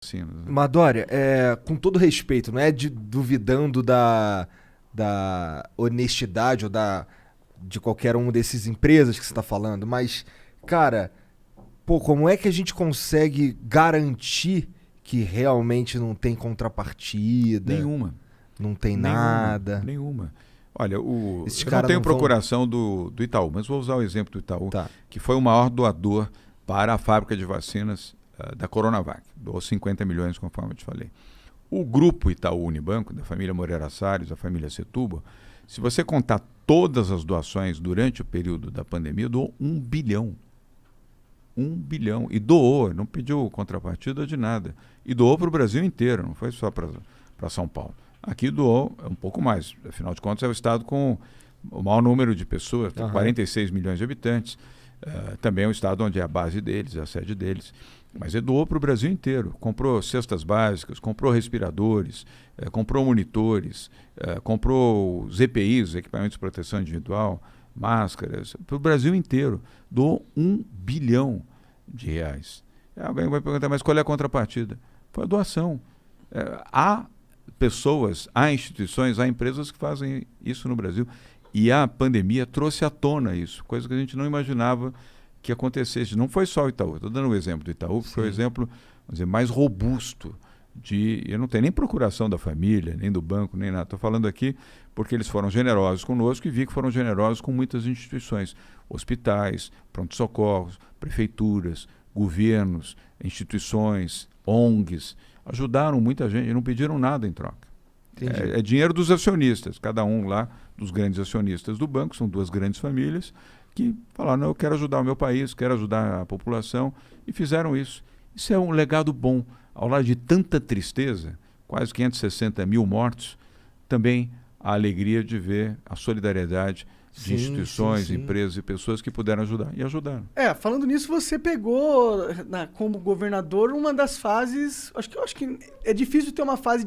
vacinas, né? Madória, com todo respeito, não é duvidando da honestidade ou de qualquer uma dessas empresas que você está falando, mas, cara, pô, como é que a gente consegue garantir que realmente não tem contrapartida, Nenhuma. não tem Nenhuma. nada? Nenhuma. Olha, Esses eu não caras tenho não vão... procuração do Itaú, mas vou usar o exemplo do Itaú, Tá. que foi o maior doador para a fábrica de vacinas da Coronavac. Doou 50 milhões, conforme eu te falei. O grupo Itaú Unibanco, da família Moreira Salles, da família Setúbal, se você contar todas as doações durante o período da pandemia, doou 1 bilhão. 1 bilhão. E doou, não pediu contrapartida de nada. E doou para o Brasil inteiro, não foi só para São Paulo. Aqui doou um pouco mais. Afinal de contas, é o estado com o maior número de pessoas, tem 46 milhões de habitantes. Também é um estado onde é a base deles, a sede deles. Mas ele doou para o Brasil inteiro. Comprou cestas básicas, comprou respiradores, comprou monitores, comprou os EPIs, equipamentos de proteção individual, máscaras, para o Brasil inteiro. Doou 1 bilhão de reais. Alguém vai perguntar, mas qual é a contrapartida? Foi a doação. Há pessoas, há instituições, há empresas que fazem isso no Brasil. E a pandemia trouxe à tona isso, coisa que a gente não imaginava que acontecesse. Não foi só o Itaú, estou dando o exemplo do Itaú, que foi o exemplo, vamos dizer, mais robusto. Eu não tenho nem procuração da família, nem do banco, nem nada. Estou falando aqui porque eles foram generosos conosco e vi que foram generosos com muitas instituições, hospitais, pronto-socorros, prefeituras, governos, instituições, ONGs. Ajudaram muita gente e não pediram nada em troca. É dinheiro dos acionistas, cada um lá dos grandes acionistas do banco, são duas grandes famílias, que falaram, não, eu quero ajudar o meu país, quero ajudar a população, e fizeram isso. Isso é um legado bom. Ao lado de tanta tristeza, quase 560 mil mortos, também a alegria de ver a solidariedade de instituições, empresas e pessoas que puderam ajudar, e ajudaram. Falando nisso, você pegou, como governador, uma das fases... Eu acho que é difícil ter uma fase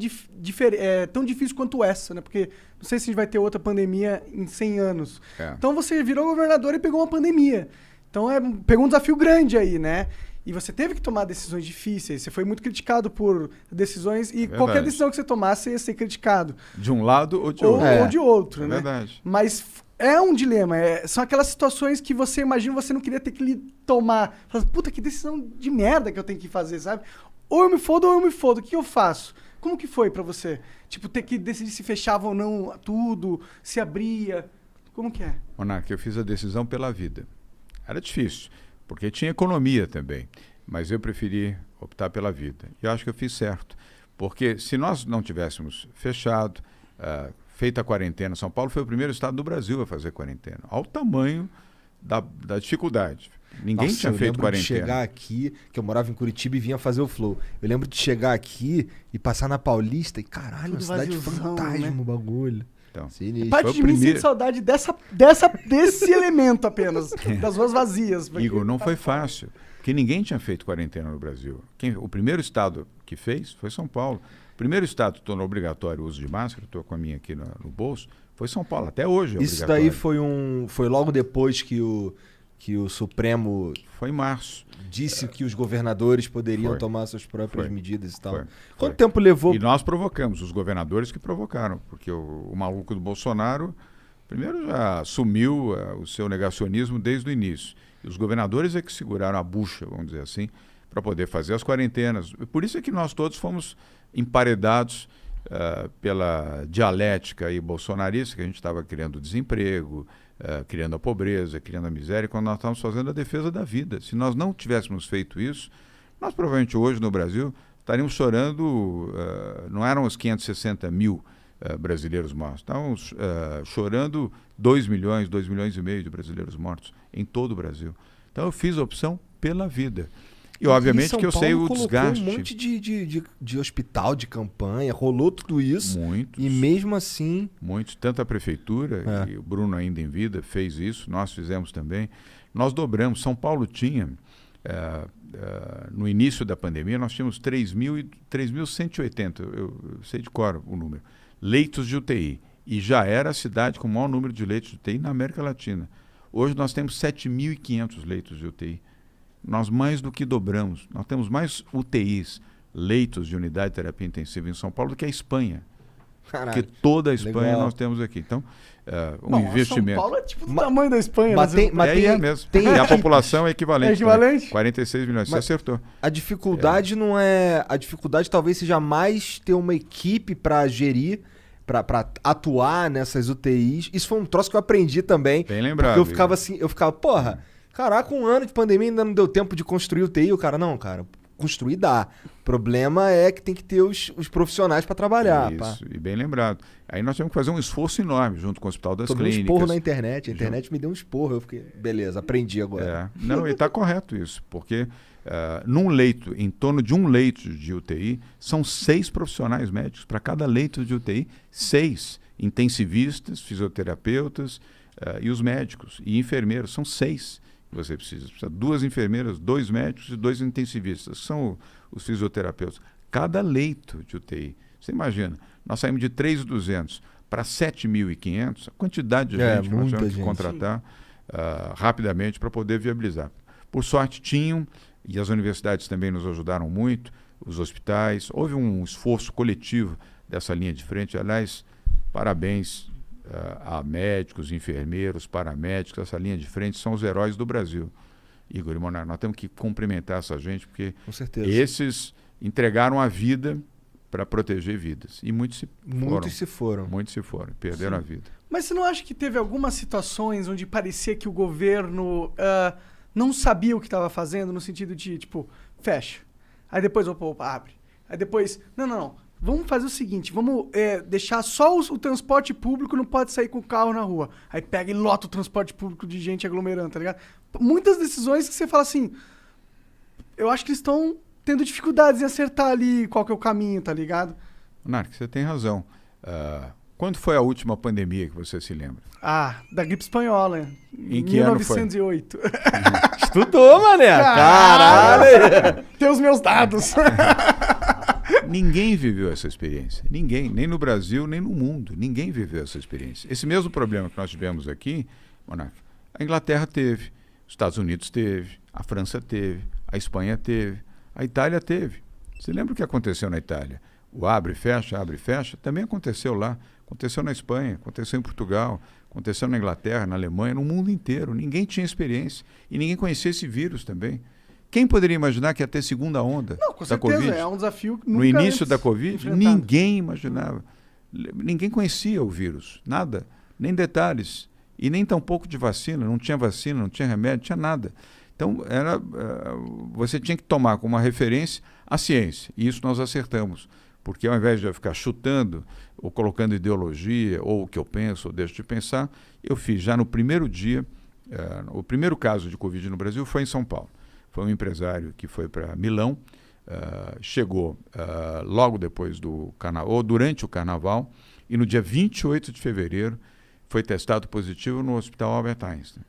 tão difícil quanto essa, né? Porque não sei se a gente vai ter outra pandemia em 100 anos. Então você virou governador e pegou uma pandemia. Então pegou um desafio grande aí, né? E você teve que tomar decisões difíceis. Você foi muito criticado por decisões e qualquer decisão que você tomasse ia ser criticado. De um lado ou de outro. Ou de outro, né? Verdade. Mas é um dilema. São aquelas situações que você imagina, você não queria ter que tomar. Fala, puta, que decisão de merda que eu tenho que fazer, sabe? Ou eu me fodo ou eu me fodo. O que eu faço? Como que foi pra você? Tipo, ter que decidir se fechava ou não tudo, se abria. Como que é? Monark, eu fiz a decisão pela vida. Era difícil, porque tinha economia também. Mas eu preferi optar pela vida. E eu acho que eu fiz certo. Porque se nós não tivéssemos fechado, feita a quarentena, São Paulo foi o primeiro estado do Brasil a fazer quarentena. Ao tamanho da dificuldade. Ninguém tinha feito quarentena. De chegar aqui, que eu morava em Curitiba e vinha fazer o Flow. Eu lembro de chegar aqui e passar na Paulista e caralho, uma cidade fantasma, o bagulho. Então, parte de mim sente saudade desse elemento apenas, das ruas vazias. Porque... Igor, não foi fácil, porque ninguém tinha feito quarentena no Brasil. O primeiro estado que fez foi São Paulo. O primeiro estado que tornou obrigatório o uso de máscara, estou com a minha aqui no bolso, foi São Paulo. Até hoje é Isso obrigatório. daí foi logo depois que o Supremo... Foi em março. Disse que os governadores poderiam tomar suas próprias medidas e tal. Quanto tempo levou? E nós provocamos, os governadores que provocaram, porque o maluco do Bolsonaro, primeiro já assumiu o seu negacionismo desde o início. E os governadores é que seguraram a bucha, vamos dizer assim, para poder fazer as quarentenas. Por isso é que nós todos fomos emparedados pela dialética aí bolsonarista, que a gente estava criando desemprego, criando a pobreza, criando a miséria, quando nós estávamos fazendo a defesa da vida. Se nós não tivéssemos feito isso, nós provavelmente hoje no Brasil estaríamos chorando, não eram os 560 mil brasileiros mortos, estávamos chorando 2 milhões e meio de brasileiros mortos em todo o Brasil. Então eu fiz a opção pela vida. E obviamente que eu sei o desgaste. Um monte de hospital, de campanha, rolou tudo isso. Muitos. E mesmo assim... Muitos. Tanto a prefeitura, e o Bruno ainda em vida fez isso, nós fizemos também. Nós dobramos. São Paulo tinha, no início da pandemia, nós tínhamos 3.180, eu sei de cor o número, leitos de UTI. E já era a cidade com o maior número de leitos de UTI na América Latina. Hoje nós temos 7.500 leitos de UTI. Nós mais do que dobramos. Nós temos mais UTIs leitos de unidade de terapia intensiva em São Paulo do que a Espanha. Caralho. Porque toda a Espanha Legal. nós temos aqui. Então, um Bom, investimento. São Paulo é tipo do tamanho da Espanha. mas né? tem- mas É mesmo. tem E a aqui- população é equivalente. É equivalente? Né? 46 milhões. Você Mas- acertou. A dificuldade não é. A dificuldade talvez seja mais ter uma equipe pra gerir, pra atuar nessas UTIs. Isso foi um troço que eu aprendi também. Bem lembrado. Porque eu ficava assim, porra, caraca, um ano de pandemia ainda não deu tempo de construir UTI. O cara, não, cara, construir dá. O problema é que tem que ter os profissionais pra trabalhar. Pá. Isso, e bem lembrado. Aí nós temos que fazer um esforço enorme junto com o Hospital das Tomei um Clínicas. esporro na internet. A internet me deu um esporro. Eu fiquei, beleza, aprendi agora. Não, e está correto isso, porque num leito, em torno de um leito de UTI, são 6 profissionais médicos. Para cada leito de UTI, 6 intensivistas, fisioterapeutas e os médicos e enfermeiros. São 6 que você precisa. Precisa 2 enfermeiras, 2 médicos e 2 intensivistas, que são os fisioterapeutas. Cada leito de UTI. Você imagina, nós saímos de 3.200 para 7.500, a quantidade de gente que nós muita tivemos que gente. contratar rapidamente para poder viabilizar. Por sorte tinham, e as universidades também nos ajudaram muito, os hospitais, houve um esforço coletivo dessa linha de frente. Aliás, parabéns a médicos, enfermeiros, paramédicos, essa linha de frente são os heróis do Brasil. Igor e Monarca, nós temos que cumprimentar essa gente, porque Com certeza. esses entregaram a vida para proteger vidas. E muitos se foram. Muitos se foram. Muitos se foram, perderam a vida. Mas você não acha que teve algumas situações onde parecia que o governo não sabia o que estava fazendo, no sentido de, tipo, fecha. Aí depois, opa, abre. Aí depois, não. Vamos fazer o seguinte, vamos deixar só o transporte público, não pode sair com o carro na rua. Aí pega e lota o transporte público de gente aglomerando, tá ligado? Muitas decisões que você fala assim, eu acho que eles estão tendo dificuldades em acertar ali qual que é o caminho, tá ligado? Monarca, você tem razão. Quando foi a última pandemia que você se lembra? Da gripe espanhola, Em que ano foi? 1908. Estudou, mané. Caralho. Tem os meus dados. Ninguém viveu essa experiência. Ninguém, nem no Brasil, nem no mundo. Ninguém viveu essa experiência. Esse mesmo problema que nós tivemos aqui, Monarca, a Inglaterra teve, os Estados Unidos teve, a França teve, a Espanha teve, a Itália teve. Você lembra o que aconteceu na Itália? O abre e fecha, também aconteceu lá. Aconteceu na Espanha, aconteceu em Portugal, aconteceu na Inglaterra, na Alemanha, no mundo inteiro. Ninguém tinha experiência e ninguém conhecia esse vírus também. Quem poderia imaginar que ia ter segunda onda Não, com da certeza, Covid? é um desafio que No nunca início antes da Covid, enfrentado. ninguém imaginava. Ninguém conhecia o vírus, nada, nem detalhes. E nem tampouco de vacina, não tinha vacina, não tinha remédio, não tinha nada. Então, você tinha que tomar como uma referência a ciência. E isso nós acertamos. Porque ao invés de eu ficar chutando, ou colocando ideologia, ou o que eu penso, ou deixo de pensar, eu fiz já no primeiro dia, o primeiro caso de Covid no Brasil foi em São Paulo. Foi um empresário que foi para Milão, chegou logo depois do carnaval, ou durante o carnaval, e no dia 28 de fevereiro foi testado positivo no Hospital Albert Einstein.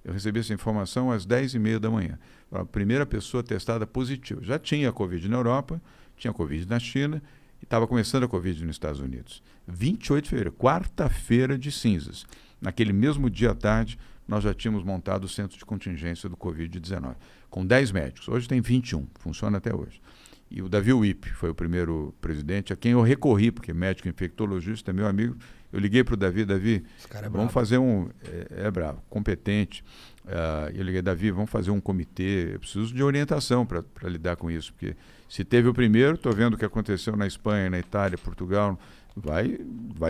Eu recebi essa informação às 10h30 da manhã. A primeira pessoa testada positiva. Já tinha Covid na Europa, tinha Covid na China e estava começando a Covid nos Estados Unidos. 28 de fevereiro, quarta-feira de cinzas. Naquele mesmo dia à tarde, nós já tínhamos montado o centro de contingência do Covid-19, com 10 médicos. Hoje tem 21, funciona até hoje. E o Davi Wipp foi o primeiro presidente a quem eu recorri, porque médico infectologista, meu amigo. Eu liguei para o Davi, Esse cara é vamos brabo. fazer bravo, competente. Eu liguei, Davi, vamos fazer um comitê, eu preciso de orientação para lidar com isso, porque se teve o primeiro, estou vendo o que aconteceu na Espanha, na Itália, Portugal, vai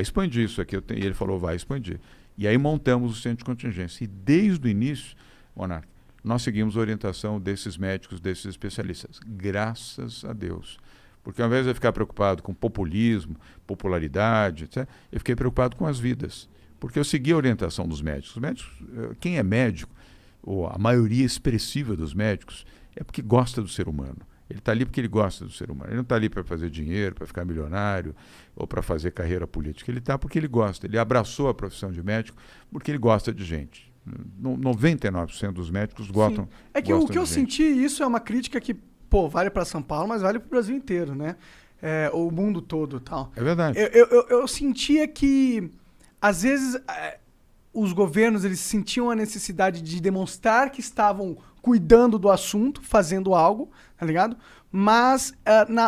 expandir isso aqui. E ele falou, vai expandir. E aí montamos o centro de contingência. E desde o início, Monarca, nós seguimos a orientação desses médicos, desses especialistas. Graças a Deus. Porque ao invés de eu ficar preocupado com populismo, popularidade, etc., eu fiquei preocupado com as vidas. Porque eu segui a orientação dos médicos. Os médicos, quem é médico, ou a maioria expressiva dos médicos, é porque gosta do ser humano. Ele está ali porque ele gosta do ser humano. Ele não está ali para fazer dinheiro, para ficar milionário ou para fazer carreira política. Ele está porque ele gosta. Ele abraçou a profissão de médico porque ele gosta de gente. 99% dos médicos gostam. Sim. É que gostam o que eu de gente. senti, isso é uma crítica que, vale para São Paulo, mas vale para o Brasil inteiro, né? O mundo todo e tal. É verdade. Eu sentia que, às vezes, os governos eles sentiam a necessidade de demonstrar que estavam cuidando do assunto, fazendo algo, tá ligado? Mas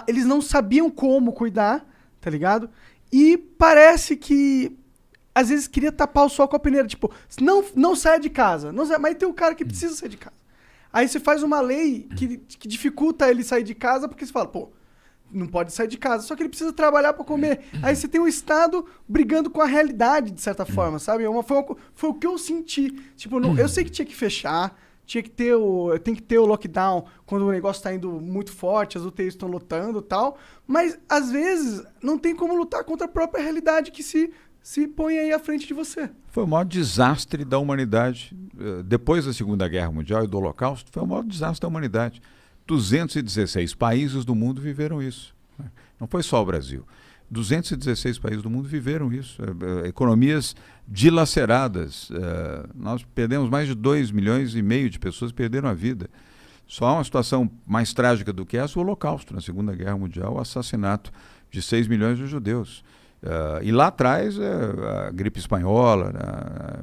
eles não sabiam como cuidar, tá ligado? E parece que às vezes queria tapar o sol com a peneira, tipo, não saia de casa, mas tem um cara que precisa sair de casa. Aí você faz uma lei que dificulta ele sair de casa, porque você fala, pô, não pode sair de casa, só que ele precisa trabalhar para comer. Aí você tem o Estado brigando com a realidade, de certa forma, sabe? Foi o que eu senti. Tipo, eu sei que tinha que fechar, tem que ter o lockdown quando o negócio tá indo muito forte, as UTIs estão lotando e tal, mas às vezes não tem como lutar contra a própria realidade que se põe aí à frente de você. Foi o maior desastre da humanidade. Depois da Segunda Guerra Mundial e do Holocausto, foi o maior desastre da humanidade. 216 países do mundo viveram isso. Não foi só o Brasil. 216 países do mundo viveram isso. Economias dilaceradas. Nós perdemos mais de 2,5 milhões de pessoas que perderam a vida. Só há uma situação mais trágica do que essa, o Holocausto, na Segunda Guerra Mundial, o assassinato de 6 milhões de judeus. E lá atrás, a gripe espanhola,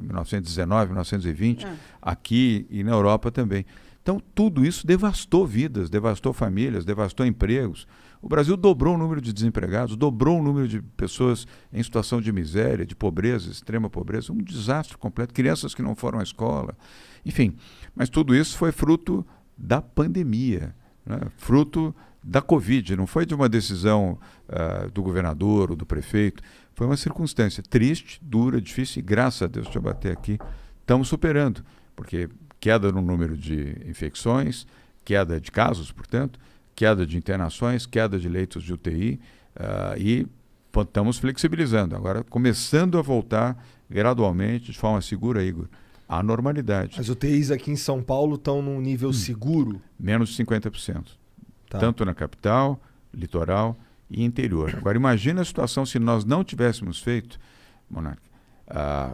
1919, 1920, aqui e na Europa também. Então, tudo isso devastou vidas, devastou famílias, devastou empregos. O Brasil dobrou o número de desempregados, dobrou o número de pessoas em situação de miséria, de pobreza, extrema pobreza, um desastre completo, crianças que não foram à escola, enfim. Mas tudo isso foi fruto da pandemia, né? Fruto da Covid, não foi de uma decisão do governador ou do prefeito, foi uma circunstância triste, dura, difícil, e graças a Deus, deixa eu bater aqui, estamos superando, porque queda no número de infecções, queda de casos, portanto, queda de internações, queda de leitos de UTI, e estamos flexibilizando, agora começando a voltar gradualmente, de forma segura, Igor, à normalidade. As UTIs aqui em São Paulo estão num nível seguro? Menos de 50%. Tá. Tanto na capital, litoral e interior. Agora, imagina a situação se nós não tivéssemos feito, Monarca,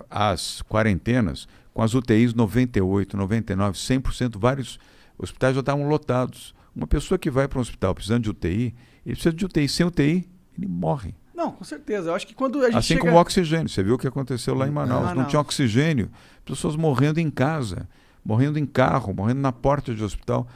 as quarentenas com as UTIs 98%, 99%, 100%, vários hospitais já estavam lotados. Uma pessoa que vai para um hospital precisando de UTI, ele precisa de UTI. Sem UTI, ele morre. Não, com certeza. Eu acho que quando a gente assim como o oxigênio. Você viu o que aconteceu lá em Manaus. Não tinha oxigênio. Pessoas morrendo em casa, morrendo em carro, morrendo na porta de hospital.